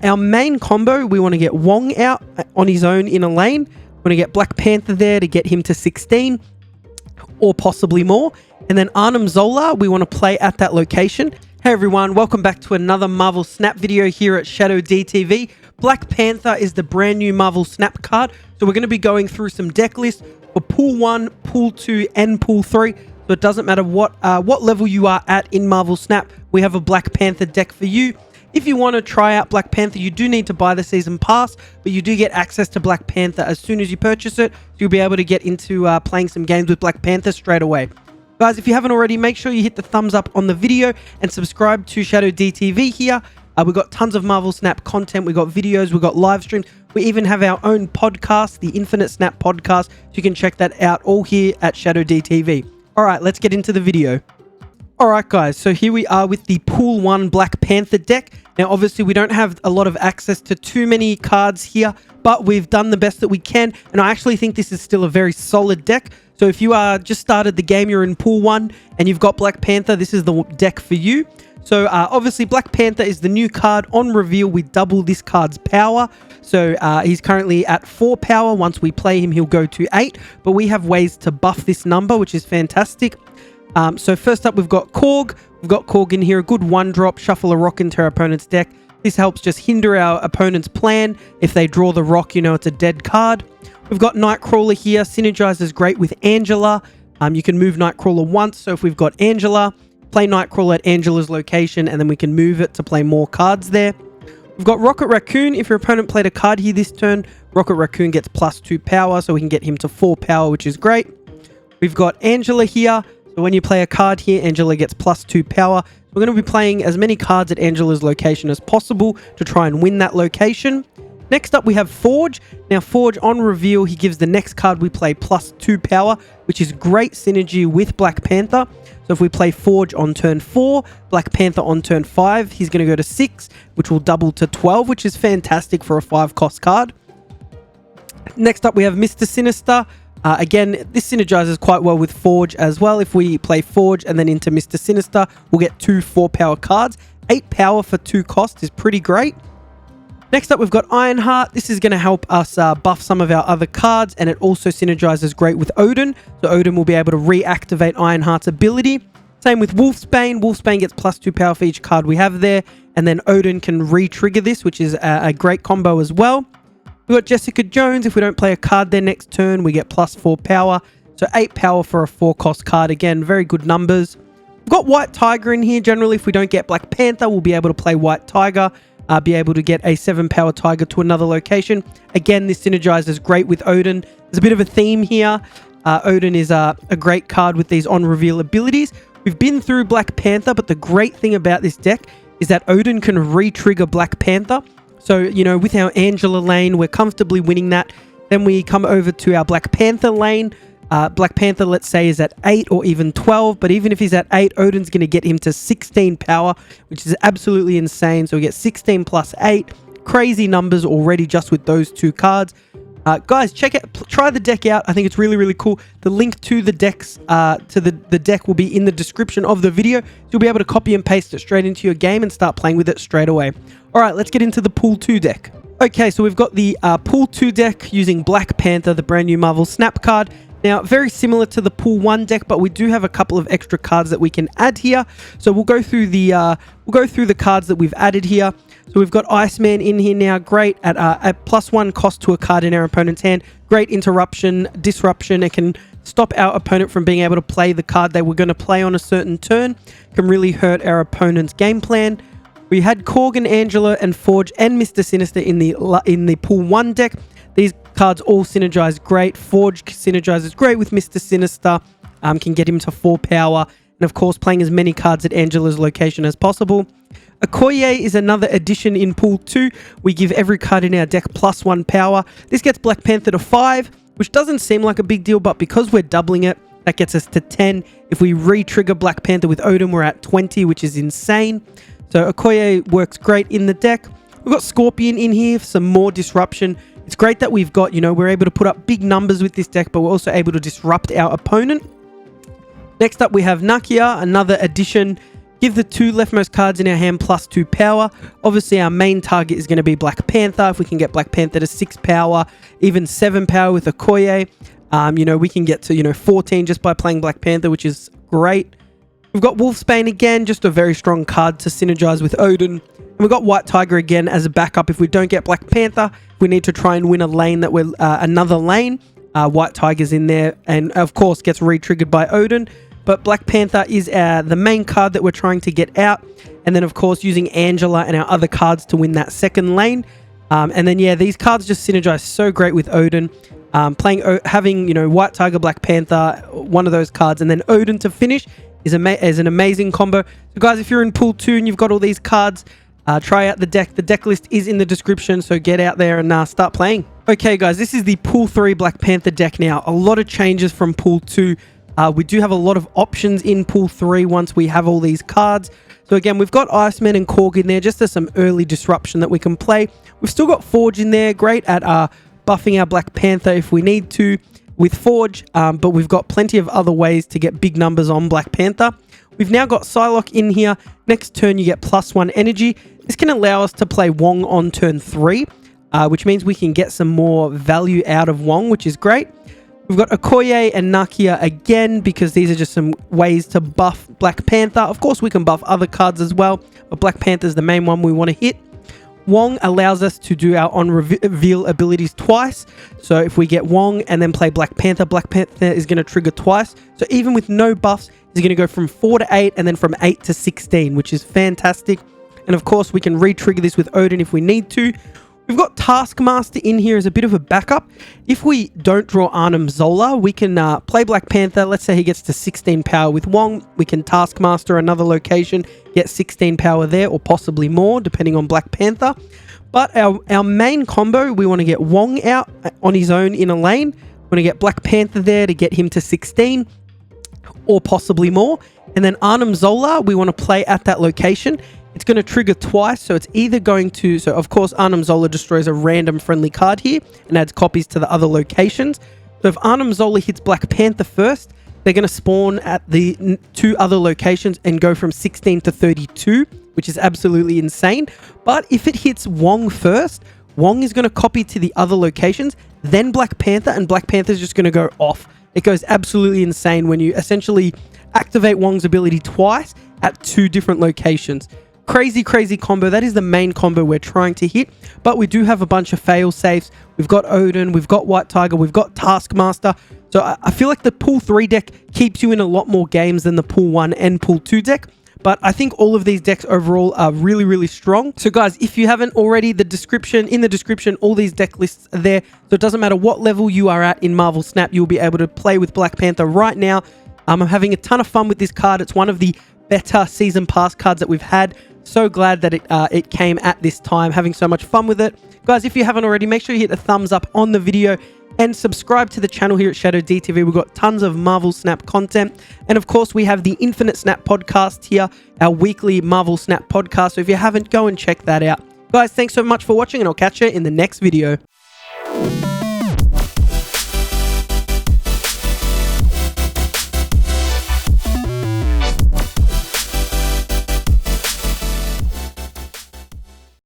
Our main combo, we want to get Wong out on his own in a lane. We want to get Black Panther there to get him to 16 or possibly more. And then Arnim Zola, we want to play at that location. Hey everyone, welcome back to another Marvel Snap video here at ShadowDTV. Black Panther is the brand new Marvel Snap card. So we're going to be going through some deck lists for Pool 1, Pool 2 and Pool 3. So it doesn't matter what level you are at in Marvel Snap, we have a Black Panther deck for you. If you want to try out Black Panther, you do need to buy the season pass, but you do get access to Black Panther as soon as you purchase it. So you'll be able to get into playing some games with Black Panther straight away. Guys, if you haven't already, make sure you hit the thumbs up on the video and subscribe to ShadowDTV here. We've got tons of Marvel Snap content. We've got videos, we've got live streams. We even have our own podcast, the Infinite Snap podcast. So you can check that out all here at ShadowDTV. All right, let's get into the video. Alright guys, so here we are with the Pool 1 Black Panther deck. Now obviously we don't have a lot of access to too many cards here, but we've done the best that we can, and I actually think this is still a very solid deck. So if you just started the game, you're in Pool 1, and you've got Black Panther, this is the deck for you. So obviously Black Panther is the new card. On reveal, we double this card's power. So he's currently at 4 power. Once we play him, he'll go to 8, but we have ways to buff this number, which is fantastic. So first up, we've got Korg. We've got Korg in here, a good 1-drop, shuffle a rock into our opponent's deck. This helps just hinder our opponent's plan. If they draw the rock, you know it's a dead card. We've got Nightcrawler here, synergizes great with Angela. You can move Nightcrawler once, so if we've got Angela, play Nightcrawler at Angela's location, and then we can move it to play more cards there. We've got Rocket Raccoon. If your opponent played a card here this turn, Rocket Raccoon gets +2 power, so we can get him to 4 power, which is great. We've got Angela here. So when you play a card here, Angela gets +2 power. We're going to be playing as many cards at Angela's location as possible to try and win that location. Next up, we have Forge. Now, Forge, on reveal, he gives the next card we play +2 power, which is great synergy with Black Panther. So if we play Forge on turn 4, Black Panther on turn 5, he's going to go to 6, which will double to 12, which is fantastic for a 5-cost card. Next up, we have Mr. Sinister. Again, this synergizes quite well with Forge as well. If we play Forge and then into Mr. Sinister, we'll get 2 4-power cards. 8 power for 2 cost is pretty great. Next up, we've got Ironheart. This is going to help us buff some of our other cards, and it also synergizes great with Odin. So Odin will be able to reactivate Ironheart's ability. Same with Wolfsbane. Wolfsbane gets +2 power for each card we have there, and then Odin can re-trigger this, which is a great combo as well. We've got Jessica Jones. If we don't play a card there next turn, we get +4 power. So 8 power for a 4-cost card. Again, very good numbers. We've got White Tiger in here. Generally, if we don't get Black Panther, we'll be able to play White Tiger. Be able to get a 7-power Tiger to another location. Again, this synergizes great with Odin. There's a bit of a theme here. Odin is a great card with these on-reveal abilities. We've been through Black Panther, but the great thing about this deck is that Odin can re-trigger Black Panther. So, you know, with our Angela lane, we're comfortably winning that. Then we come over to our Black Panther lane. Black Panther, let's say, is at 8 or even 12. But even if he's at 8, Odin's going to get him to 16 power, which is absolutely insane. So we get 16 plus 8. Crazy numbers already just with those 2 cards. Guys, check it. Try the deck out. I think it's really, really cool. The link to the decks, to the deck will be in the description of the video. So you'll be able to copy and paste it straight into your game and start playing with it straight away. All right, let's get into the Pool 2 deck. Okay, so we've got the Pool 2 deck using Black Panther, the brand new Marvel Snap card. Now, very similar to the Pool 1 deck, but we do have a couple of extra cards that we can add here. So we'll go through the cards that we've added here. So we've got Iceman in here now. Great at +1 cost to a card in our opponent's hand. Great disruption. It can stop our opponent from being able to play the card they were going to play on a certain turn. Can really hurt our opponent's game plan. We had Korg and Angela and Forge and Mr. Sinister in the Pool 1 deck. These cards all synergize great. Forge synergizes great with Mr. Sinister. Can get him to 4 power. And of course, playing as many cards at Angela's location as possible. Okoye is another addition in Pool 2. We give every card in our deck +1 power. This gets Black Panther to 5, which doesn't seem like a big deal, but because we're doubling it, that gets us to 10. If we re-trigger Black Panther with Odin, we're at 20, which is insane. So Okoye works great in the deck. We've got Scorpion in here for some more disruption. It's great that we've got, we're able to put up big numbers with this deck, but we're also able to disrupt our opponent. Next up, we have Nakia, another addition Give the 2 leftmost cards in our hand +2 power. Obviously, our main target is going to be Black Panther. If we can get Black Panther to 6 power, even 7 power with Okoye, we can get to, 14 just by playing Black Panther, which is great. We've got Wolfsbane again, just a very strong card to synergize with Odin. And we've got White Tiger again as a backup. If we don't get Black Panther, we need to try and win a lane that we're another lane. White Tiger's in there and, of course, gets re-triggered by Odin. But Black Panther is the main card that we're trying to get out. And then, of course, using Angela and our other cards to win that second lane. And then, yeah, these cards just synergize so great with Odin. Having, White Tiger, Black Panther, one of those cards, and then Odin to finish is an amazing combo. So, guys, if you're in Pool 2 and you've got all these cards, try out the deck. The deck list is in the description, so get out there and start playing. Okay, guys, this is the Pool 3 Black Panther deck now. A lot of changes from Pool 2. We do have a lot of options in Pool 3 once we have all these cards. So again, we've got Iceman and Korg in there just as some early disruption that we can play. We've still got Forge in there, great at buffing our Black Panther if we need to with Forge, but we've got plenty of other ways to get big numbers on Black Panther. We've now got Psylocke in here. Next turn, you get +1 energy. This can allow us to play Wong on turn 3, which means we can get some more value out of Wong, which is great. We've got Okoye and Nakia again, because these are just some ways to buff Black Panther. Of course, we can buff other cards as well, but Black Panther is the main one we want to hit. Wong allows us to do our on-reveal abilities twice. So if we get Wong and then play Black Panther is going to trigger twice. So even with no buffs, he's going to go from 4 to 8 and then from 8 to 16, which is fantastic. And of course, we can re-trigger this with Odin if we need to. We've got Taskmaster in here as a bit of a backup. If we don't draw Arnim Zola, we can play Black Panther. Let's say he gets to 16 power with Wong. We can Taskmaster another location, get 16 power there, or possibly more, depending on Black Panther. But our main combo, we want to get Wong out on his own in a lane. We want to get Black Panther there to get him to 16, or possibly more. And then Arnim Zola, we want to play at that location. It's going to trigger twice, so it's either going to... So, of course, Arnim Zola destroys a random friendly card here and adds copies to the other locations. So, if Arnim Zola hits Black Panther first, they're going to spawn at the 2 other locations and go from 16 to 32, which is absolutely insane. But if it hits Wong first, Wong is going to copy to the other locations, then Black Panther, and Black Panther is just going to go off. It goes absolutely insane when you essentially activate Wong's ability twice at 2 different locations. Crazy combo. That is the main combo we're trying to hit, but we do have a bunch of fail safes. We've got Odin, we've got White Tiger, we've got Taskmaster. So I feel like the Pool 3 deck keeps you in a lot more games than the Pool 1 and Pool 2 deck, but I think all of these decks overall are really strong. So guys, if you haven't already, in the description, all these deck lists are there. So it doesn't matter what level you are at in Marvel Snap, you'll be able to play with Black Panther right now. I'm having a ton of fun with this card. It's one of the better season pass cards that we've had. So glad that it came at this time, having so much fun with it. Guys, if you haven't already, make sure you hit the thumbs up on the video and subscribe to the channel here at ShadowDTV. We've got tons of Marvel Snap content. And of course, we have the Infinite Snap podcast here, our weekly Marvel Snap podcast. So if you haven't, go and check that out. Guys, thanks so much for watching, and I'll catch you in the next video.